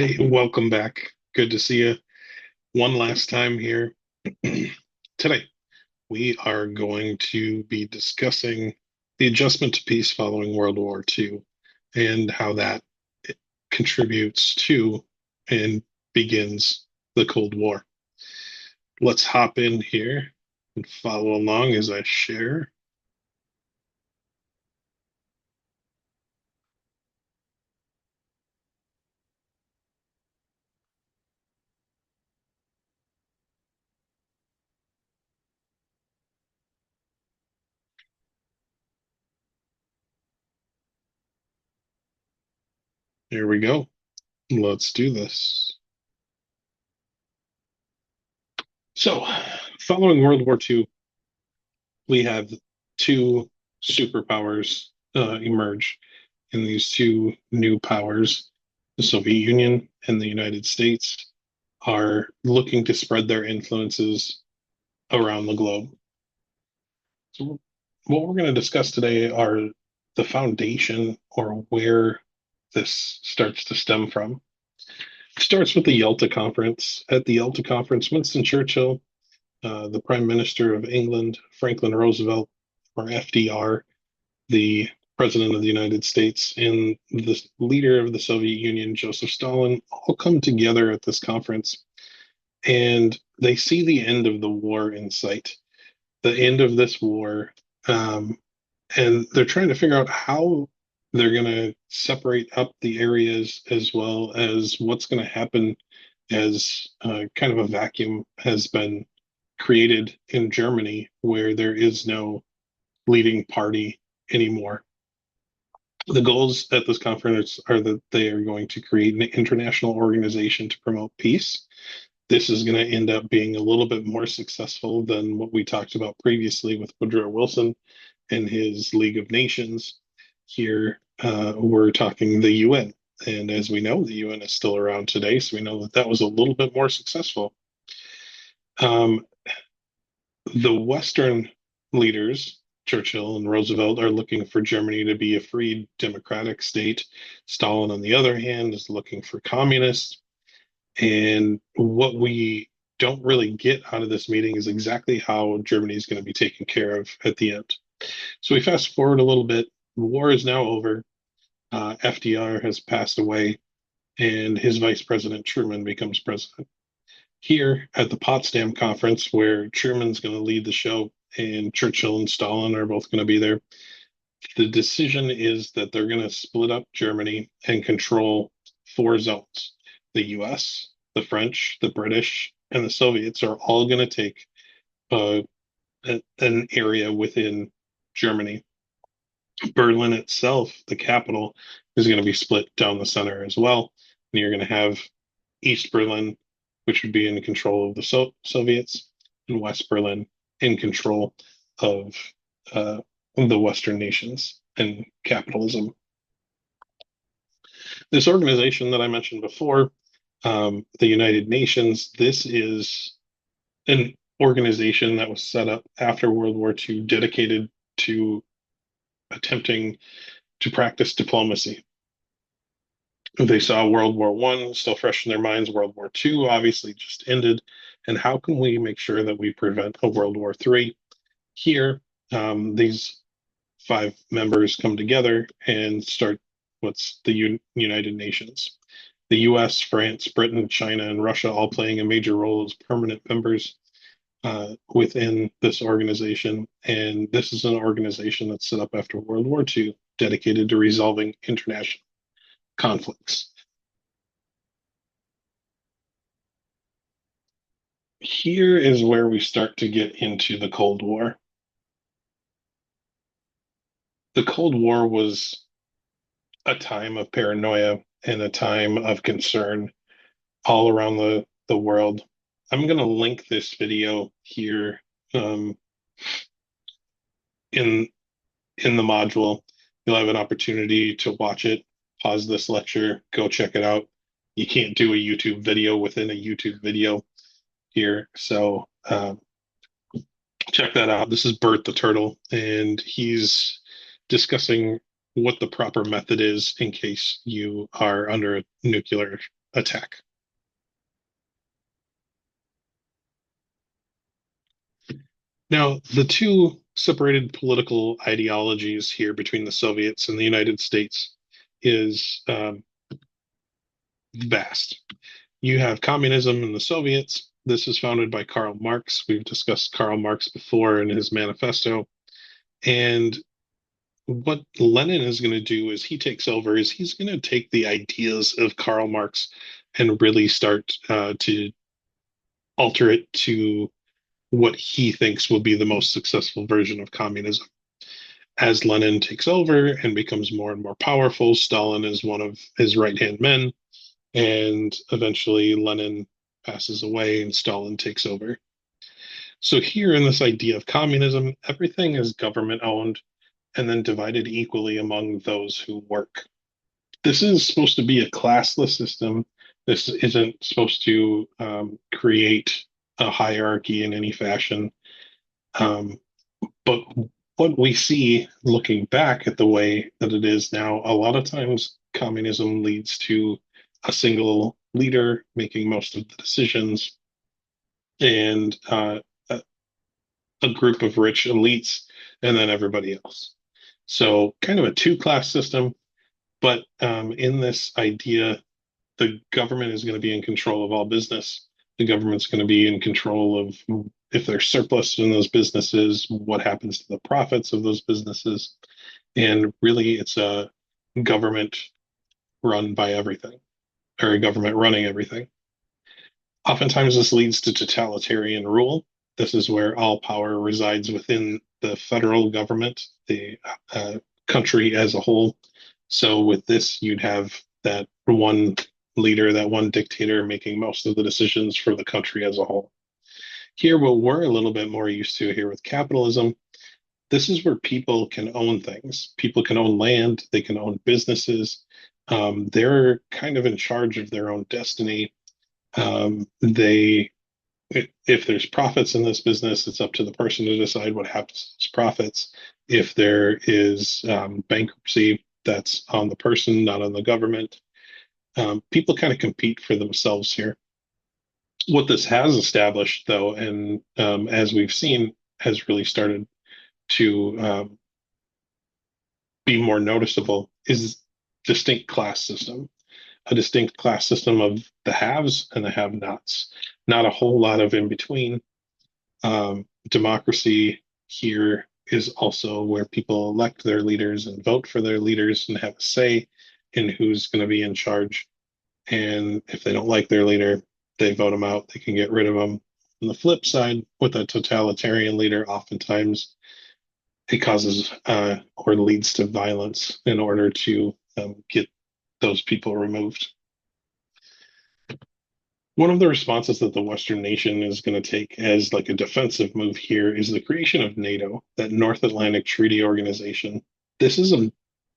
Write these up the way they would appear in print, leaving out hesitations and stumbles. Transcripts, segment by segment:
Hey, welcome back. Good to see you one last time here. Today, we are going to be discussing the adjustment to peace following World War II and how that contributes to and begins the Cold War. Let's hop in here and follow along as I share. Here we go. Let's do this. So, following World War II, we have two superpowers emerge. And these two new powers, the Soviet Union and the United States, are looking to spread their influences around the globe. So, what we're going to discuss today are the foundation or where this starts to stem from. It starts with the Yalta Conference. At the Yalta Conference, Winston Churchill, the Prime Minister of England, Franklin Roosevelt, or FDR, the President of the United States, and the leader of the Soviet Union, Joseph Stalin, all come together at this conference and they see the end of the war in sight, the end of this war. Um, and they're trying to figure out how they're going to separate up the areas as well as what's going to happen as kind of a vacuum has been created in Germany where there is no leading party anymore. The goals at this conference are that they are going to create an international organization to promote peace. This is going to end up being a little bit more successful than what we talked about previously with Woodrow Wilson and his League of Nations. Here, we're talking the UN. And as we know, the UN is still around today, so we know that that was a little bit more successful. Um, the Western leaders, Churchill and Roosevelt, are looking for Germany to be a free democratic state. Stalin, on the other hand, is looking for communists. And what we don't really get out of this meeting is exactly how Germany is going to be taken care of at the end. So we fast forward a little bit. The war is now over. FDR has passed away, and his vice president, Truman, becomes president. Here at the Potsdam Conference, where Truman's going to lead the show and Churchill and Stalin are both going to be there, the decision is that they're going to split up Germany and control four zones. The US, the French, the British, and the Soviets are all going to take uh, an area within Germany. Berlin itself, the capital, is going to be split down the center as well. And you're going to have East Berlin, which would be in control of the Soviets, and West Berlin in control of the Western nations and capitalism. This organization that I mentioned before, the United Nations, this is an organization that was set up after World War II dedicated to attempting to practice diplomacy. They saw World War One still fresh in their minds. World War II obviously just ended. And how can we make sure that we prevent a World War III? Here, these five members come together and start what's the United Nations. The US, France, Britain, China, and Russia all playing a major role as permanent members within this organization. And this is an organization that's set up after World War II, dedicated to resolving international conflicts. Here is where we start to get into the Cold War. The Cold War was a time of paranoia and a time of concern all around the world. I'm going to link this video here in in the module. You'll have an opportunity to watch it, pause this lecture, go check it out. You can't do a YouTube video within a YouTube video here, so check that out. This is Bert the Turtle, and he's discussing what the proper method is in case you are under a nuclear attack. Now, the two separated political ideologies here between the Soviets and the United States is vast. You have communism in the Soviets. This is founded by Karl Marx. We've discussed Karl Marx before in his manifesto. And what Lenin is going to do is he takes over is he's going to take the ideas of Karl Marx and really start to alter it to what he thinks will be the most successful version of communism. As Lenin takes over and becomes more and more powerful, Stalin is one of his right hand men, and eventually Lenin passes away and Stalin takes over. So, here in this idea of communism, everything is government owned and then divided equally among those who work. This is supposed to be a classless system. This isn't supposed to create a hierarchy in any fashion. But what we see looking back at the way that it is now, a lot of times communism leads to a single leader making most of the decisions and a group of rich elites and then everybody else. So, kind of a two-class system, but in this idea, the government is going to be in control of all business. The government's going to be in control of if there's surplus in those businesses, what happens to the profits of those businesses. And really, it's a government run by everything, or a government running everything. Oftentimes, this leads to totalitarian rule. This is where all power resides within the federal government, the country as a whole. So, with this, you'd have that one leader, that one dictator making most of the decisions for the country as a whole. Here, what we're a little bit more used to here with capitalism, this is where people can own things. People can own land, they can own businesses. They're kind of in charge of their own destiny. They, if there's profits in this business, it's up to the person to decide what happens to those profits. If there is bankruptcy, that's on the person, not on the government. People kind of compete for themselves here. What this has established, though, and as we've seen, has really started to be more noticeable is distinct class system, a distinct class system of the haves and the have-nots. Not a whole lot of in between. Democracy here is also where people elect their leaders and vote for their leaders and have a say in who's going to be in charge. And if they don't like their leader, they vote them out. They can get rid of them. On the flip side, with a totalitarian leader, oftentimes it causes or leads to violence in order to get those people removed. One of the responses that the Western nation is going to take as like a defensive move here is the creation of NATO, that North Atlantic Treaty Organization. This is a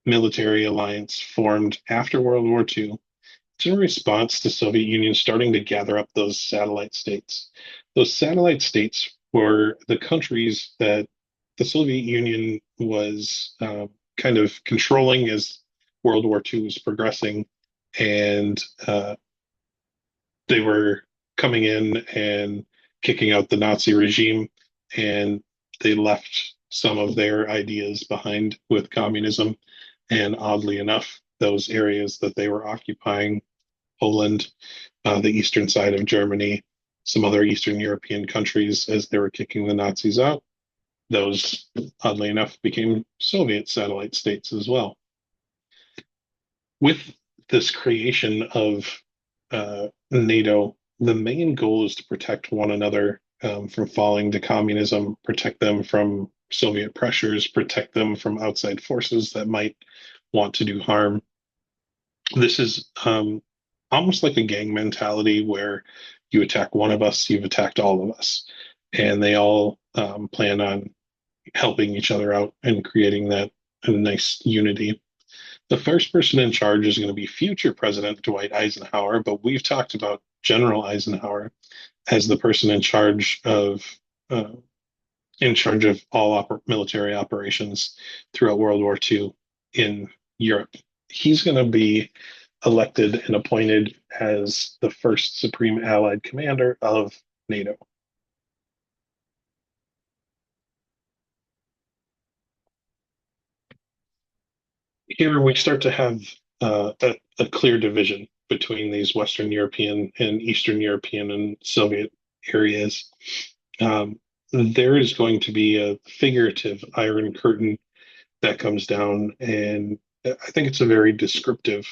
military alliance formed after World War II. It's in response to Soviet Union starting to gather up those satellite states. Those satellite states were the countries that the Soviet Union was kind of controlling as World War II was progressing, and they were coming in and kicking out the Nazi regime, and they left some of their ideas behind with communism. And oddly enough, those areas that they were occupying, Poland, the eastern side of Germany, some other Eastern European countries, as they were kicking the Nazis out, those, oddly enough, became Soviet satellite states as well. With this creation of NATO, the main goal is to protect one another from falling to communism, protect them from Soviet pressures, protect them from outside forces that might want to do harm. This is almost like a gang mentality where you attack one of us, you've attacked all of us. And they all plan on helping each other out and creating that nice unity. The first person in charge is going to be future President Dwight Eisenhower, but we've talked about General Eisenhower as the person in charge of all military operations throughout World War II in Europe. He's going to be elected and appointed as the first Supreme Allied Commander of NATO. Here we start to have a clear division between these Western European and Eastern European and Soviet areas. There is going to be a figurative Iron Curtain that comes down, and I think it's a very descriptive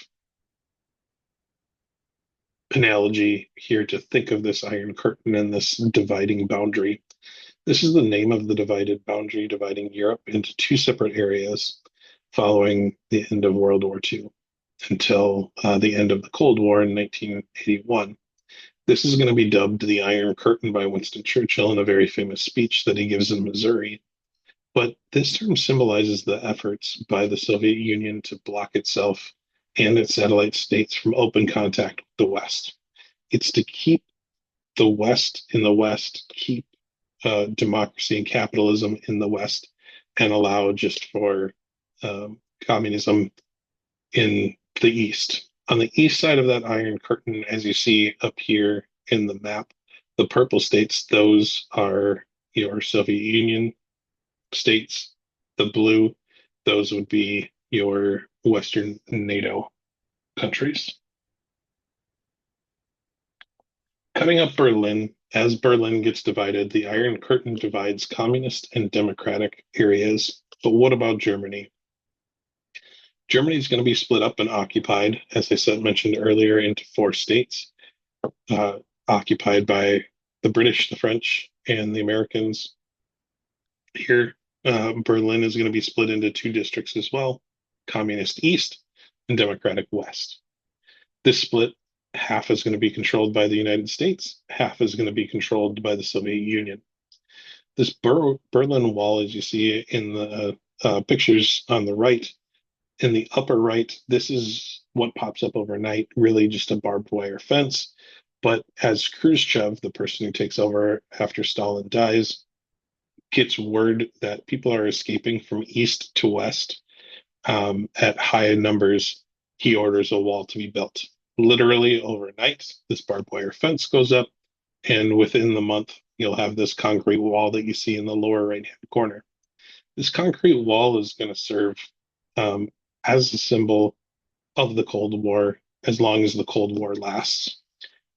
analogy here to think of this Iron Curtain and this dividing boundary. This is the name of the divided boundary, dividing Europe into two separate areas following the end of World War II until the end of the Cold War in 1981. This is going to be dubbed the Iron Curtain by Winston Churchill in a very famous speech that he gives in Missouri. But this term symbolizes the efforts by the Soviet Union to block itself and its satellite states from open contact with the West. It's to keep the West in the West, keep democracy and capitalism in the West, and allow just for communism in the East. On the east side of that Iron Curtain, as you see up here in the map, the purple states, those are your Soviet Union states. The blue, those would be your Western NATO countries. Cutting up Berlin, as Berlin gets divided, the Iron Curtain divides communist and democratic areas. But what about Germany? Germany is going to be split up and occupied, as I said, mentioned earlier, into four states, occupied by the British, the French, and the Americans. Here, Berlin is going to be split into two districts as well, Communist East and Democratic West. This split, half is going to be controlled by the United States, half is going to be controlled by the Soviet Union. This Berlin Wall, as you see in the pictures on the right, in the upper right, this is what pops up overnight, really just a barbed wire fence. But as Khrushchev, the person who takes over after Stalin dies, gets word that people are escaping from east to west at high numbers, he orders a wall to be built. Literally overnight, this barbed wire fence goes up, and within the month, you'll have this concrete wall that you see in the lower right-hand corner. This concrete wall is going to serve as a symbol of the Cold War as long as the Cold War lasts.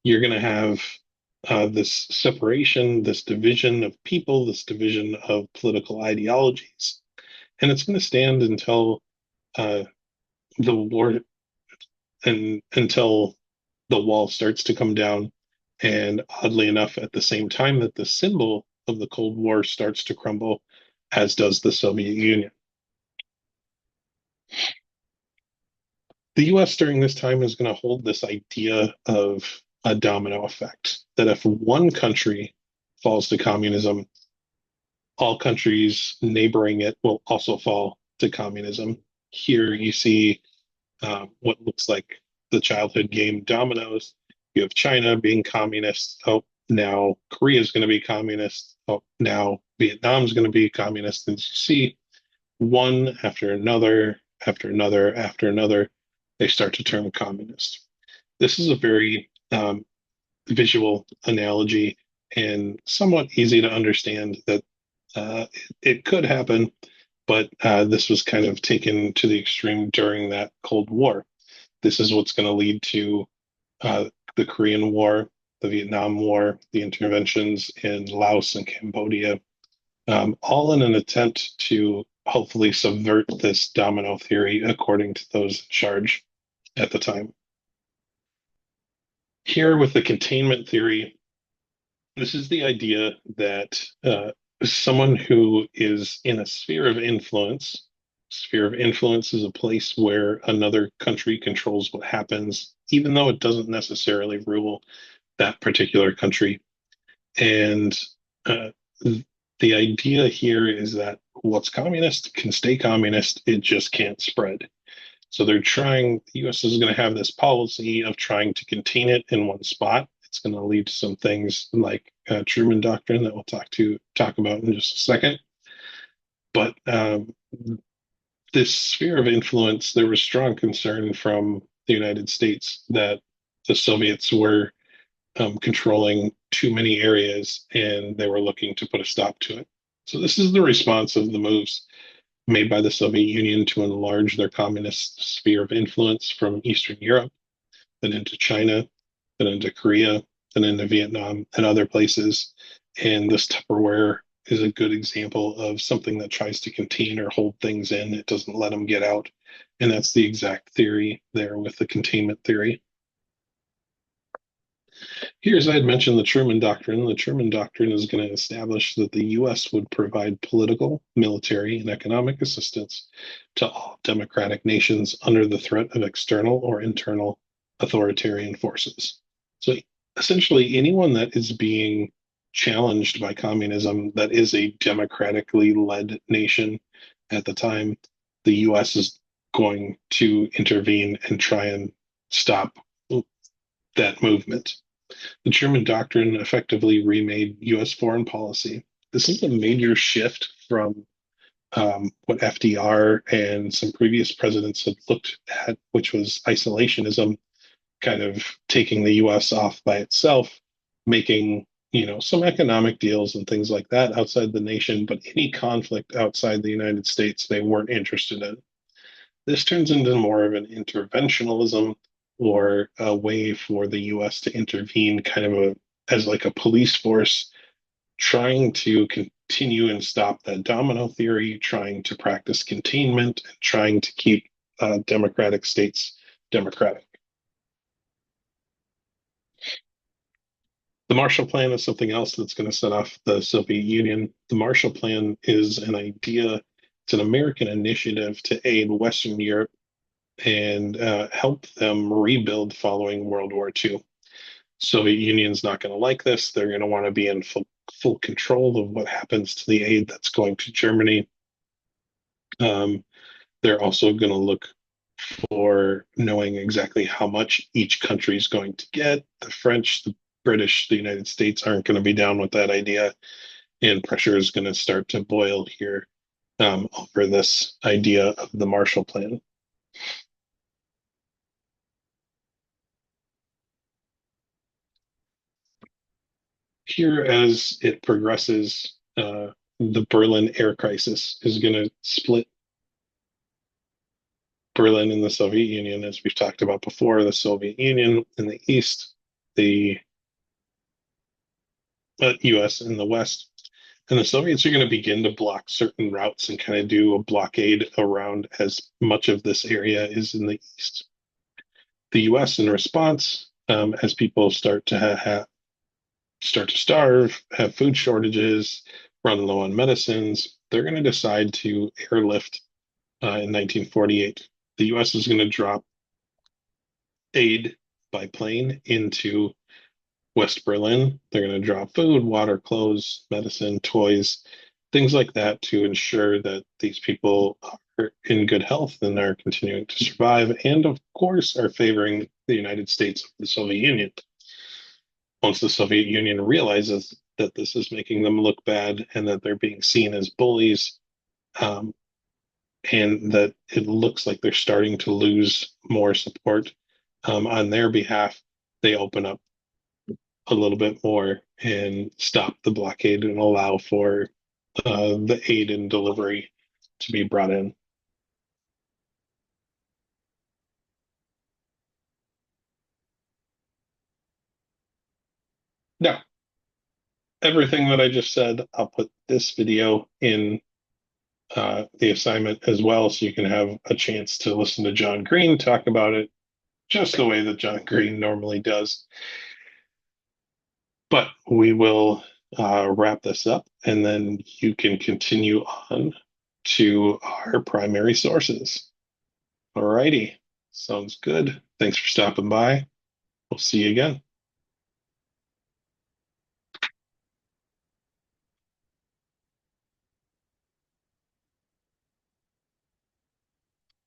You're going to have this separation, this division of people, this division of political ideologies, and it's going to stand until the war and until the wall starts to come down. And oddly enough, at the same time that the symbol of the Cold War starts to crumble, as does the Soviet Union. The US during this time is going to hold this idea of a domino effect, that if one country falls to communism, all countries neighboring it will also fall to communism. Here you see what looks like the childhood game dominoes. You have China being communist. Oh, now Korea is going to be communist. Oh, now Vietnam is going to be communist. And you see one after another, after another, after another, they start to turn communist. This is a very visual analogy and somewhat easy to understand that it could happen, but this was kind of taken to the extreme during that Cold War. This is what's going to lead to the Korean War, the Vietnam War, the interventions in Laos and Cambodia, all in an attempt to hopefully subvert this domino theory according to those in charge at the time. Here with the containment theory, this is the idea that someone who is in a sphere of influence is a place where another country controls what happens, even though it doesn't necessarily rule that particular country. And the idea here is that what's communist can stay communist, it just can't spread. So they're trying, the US is going to have this policy of trying to contain it in one spot. It's going to lead to some things like Truman Doctrine that we'll talk about in just a second. But this sphere of influence, there was strong concern from the United States that the Soviets were controlling too many areas and they were looking to put a stop to it. So this is the response of the moves made by the Soviet Union to enlarge their communist sphere of influence from Eastern Europe, then into China, then into Korea, then into Vietnam and other places. And this Tupperware is a good example of something that tries to contain or hold things in. It doesn't let them get out. And that's the exact theory there with the containment theory. Here, as I had mentioned, the Truman Doctrine. The Truman Doctrine is going to establish that the U.S. would provide political, military, and economic assistance to all democratic nations under the threat of external or internal authoritarian forces. So essentially, anyone that is being challenged by communism that is a democratically led nation at the time, the U.S. is going to intervene and try and stop that movement. The Truman Doctrine effectively remade U.S. foreign policy. This is a major shift from what FDR and some previous presidents had looked at, which was isolationism, kind of taking the U.S. off by itself, making some economic deals and things like that outside the nation, but any conflict outside the United States they weren't interested in. This turns into more of an interventionalism or a way for the US to intervene kind of as like a police force trying to continue and stop that domino theory, trying to practice containment, and trying to keep democratic states democratic. The Marshall Plan is something else that's going to set off the Soviet Union. The Marshall Plan is an idea, it's an American initiative to aid Western Europe and help them rebuild following World War II. Soviet Union's not going to like this. They're going to want to be in full control of what happens to the aid that's going to Germany. They're also going to look for knowing exactly how much each country is going to get. The French, the British, the United States aren't going to be down with that idea, and pressure is going to start to boil here over this idea of the Marshall Plan. Here, as it progresses, the Berlin air crisis is going to split Berlin and the Soviet Union, as we've talked about before. The Soviet Union in the east, the US in the west. And the Soviets are going to begin to block certain routes and kind of do a blockade around as much of this area is in the east. The US, in response, as people start to starve, have food shortages, run low on medicines, they're going to decide to airlift in 1948. The US is going to drop aid by plane into West Berlin. They're going to drop food, water, clothes, medicine, toys, things like that to ensure that these people are in good health and are continuing to survive, and of course, are favoring the United States of the Soviet Union. Once the Soviet Union realizes that this is making them look bad and that they're being seen as bullies, and that it looks like they're starting to lose more support on their behalf, they open up a little bit more and stop the blockade and allow for the aid and delivery to be brought in. Now, everything that I just said, I'll put this video in the assignment as well, so you can have a chance to listen to John Green talk about it just the way that John Green normally does. But we will wrap this up, and then you can continue on to our primary sources. All righty. Sounds good. Thanks for stopping by. We'll see you again.